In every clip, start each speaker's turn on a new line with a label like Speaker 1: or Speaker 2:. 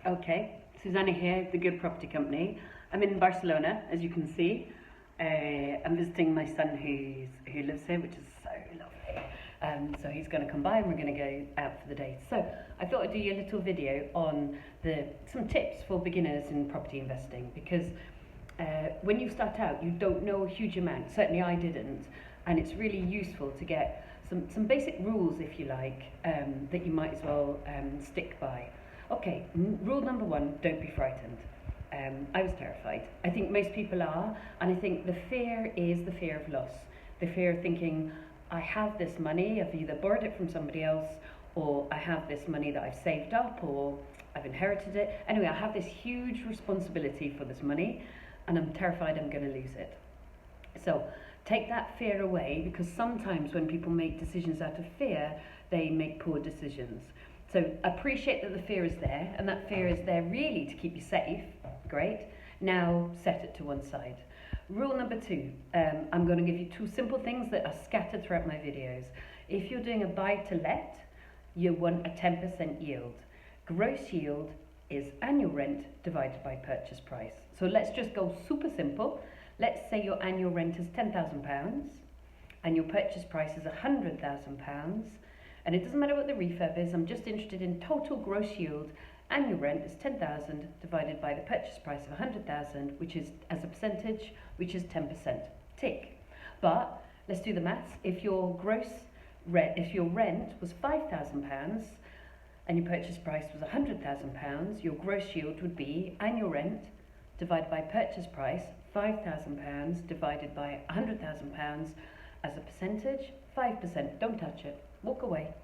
Speaker 1: Okay, Susannah here, the Good Property Company. I'm in Barcelona, as you can see. I'm visiting my son who lives here, which is so lovely. So he's going to come by and we're going to go out for the day. So I thought I'd do you a little video on some tips for beginners in property investing, because when you start out, you don't know a huge amount. Certainly I didn't, and it's really useful to get some basic rules, if you like, that you might as well stick by. Okay, rule number one, don't be frightened. I was terrified. I think most people are, and I think the fear is the fear of loss. The fear of thinking, I have this money, I've either borrowed it from somebody else, or I have this money that I've saved up, or I've inherited it. Anyway, I have this huge responsibility for this money, and I'm terrified I'm going to lose it. So take that fear away, because sometimes when people make decisions out of fear, they make poor decisions. So appreciate that the fear is there, and that fear is there really to keep you safe. Great. Now set it to one side. Rule number two, I'm going to give you two simple things that are scattered throughout my videos. If you're doing a buy to let, you want a 10% yield. Gross yield is annual rent divided by purchase price. So let's just go super simple. Let's say your annual rent is £10,000 and your purchase price is £100,000. And it doesn't matter what the refurb is, I'm just interested in total gross yield. Annual rent is 10,000 divided by the purchase price of 100,000, which is, as a percentage, which is 10%. Tick. But let's do the maths. If your rent was £5,000 and your purchase price was £100,000, your gross yield would be annual rent divided by purchase price, £5,000 divided by £100,000 as a percentage, 5%. Don't touch it. Walk away.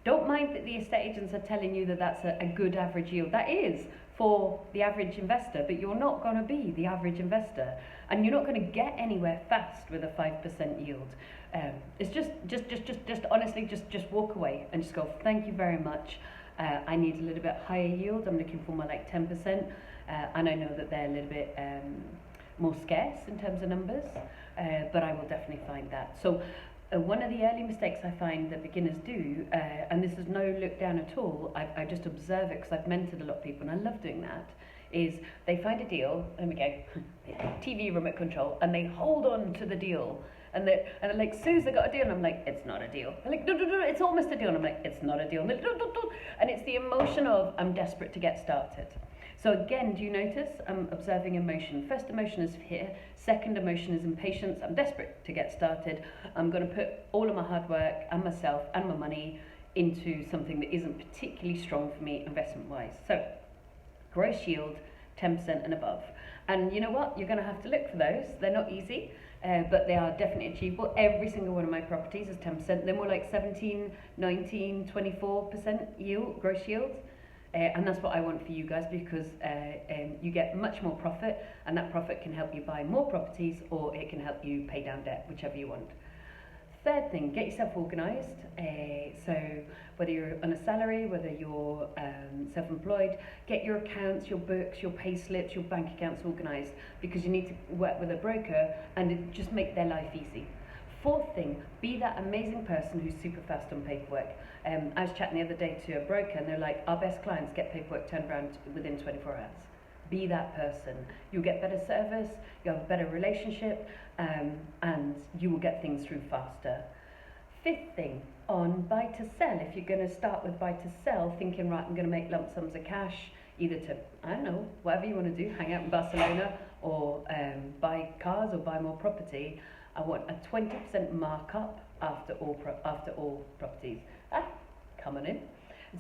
Speaker 1: Don't mind that the estate agents are telling you that that's a good average yield. That is for the average investor, but you're not going to be the average investor, and you're not going to get anywhere fast with a 5% yield. It's just honestly, just walk away and just go, thank you very much. I need a little bit higher yield. I'm looking for more like 10%, and I know that they're a little bit more scarce in terms of numbers, but I will definitely find that. So one of the early mistakes I find that beginners do, and this is no look down at all, I just observe it because I've mentored a lot of people and I love doing that, is they find a deal, there we go, TV remote control, and they hold on to the deal. And they're like, Suze, I got a deal. And I'm like, it's not a deal. They're like, no, it's almost a deal. And I'm like, it's not a deal. And it's the emotion of, I'm desperate to get started. So again, do you notice? I'm observing emotion. First emotion is fear. Second emotion is impatience. I'm desperate to get started. I'm going to put all of my hard work and myself and my money into something that isn't particularly strong for me investment-wise. So gross yield, 10% and above. And you know what? You're going to have to look for those. They're not easy, but they are definitely achievable. Every single one of my properties is 10%. They're more like 17, 19, 24% yield, gross yield. And that's what I want for you guys, because you get much more profit, and that profit can help you buy more properties, or it can help you pay down debt, whichever you want. Third thing, get yourself organised. So whether you're on a salary, whether you're self-employed, get your accounts, your books, your pay slips, your bank accounts organised, because you need to work with a broker and just make their life easy. Fourth thing, be that amazing person who's super fast on paperwork. I was chatting the other day to a broker, and they're like, our best clients get paperwork turned around within 24 hours. Be that person. You'll get better service, you'll have a better relationship, and you will get things through faster. Fifth thing, on buy to sell, if you're going to start with buy to sell, thinking, right, I'm going to make lump sums of cash, either to, I don't know, whatever you want to do, hang out in Barcelona, or buy cars or buy more property, I want a 20% markup after all properties. Come on in.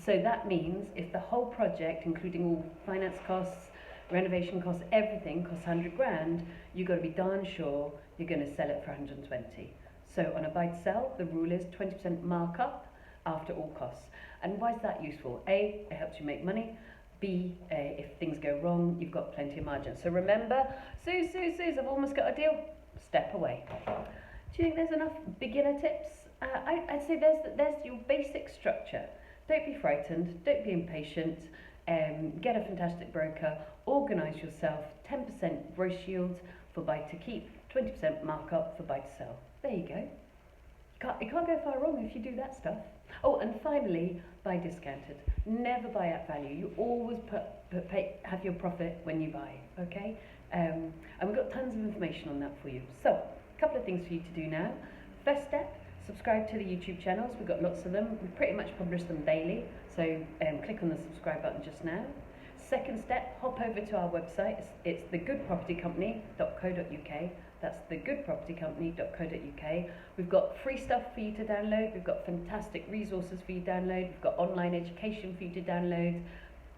Speaker 1: So that means if the whole project, including all finance costs, renovation costs, everything costs 100 grand, you've got to be darn sure you're going to sell it for 120. So on a buy to sell, the rule is 20% markup after all costs. And why is that useful? A, it helps you make money. B, if things go wrong, you've got plenty of margin. So remember, Suze, I've almost got a deal. Step away. Do you think there's enough beginner tips? I'd say there's your basic structure. Don't be frightened, don't be impatient, get a fantastic broker, organise yourself, 10% gross yield for buy to keep, 20% markup for buy to sell. There you go. You can't go far wrong if you do that stuff. Oh, and finally, buy discounted. Never buy at value. You always have your profit when you buy, okay? And we've got tons of information on that for you. So, a couple of things for you to do now. First step, subscribe to the YouTube channels. We've got lots of them. We pretty much publish them daily. So click on the subscribe button just now. Second step, hop over to our website. It's thegoodpropertycompany.co.uk. That's thegoodpropertycompany.co.uk. We've got free stuff for you to download. We've got fantastic resources for you to download. We've got online education for you to download.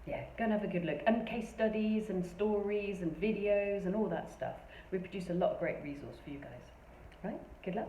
Speaker 1: Yeah, go and have a good look. And case studies and stories and videos and all that stuff. We produce a lot of great resources for you guys. Right? Good luck.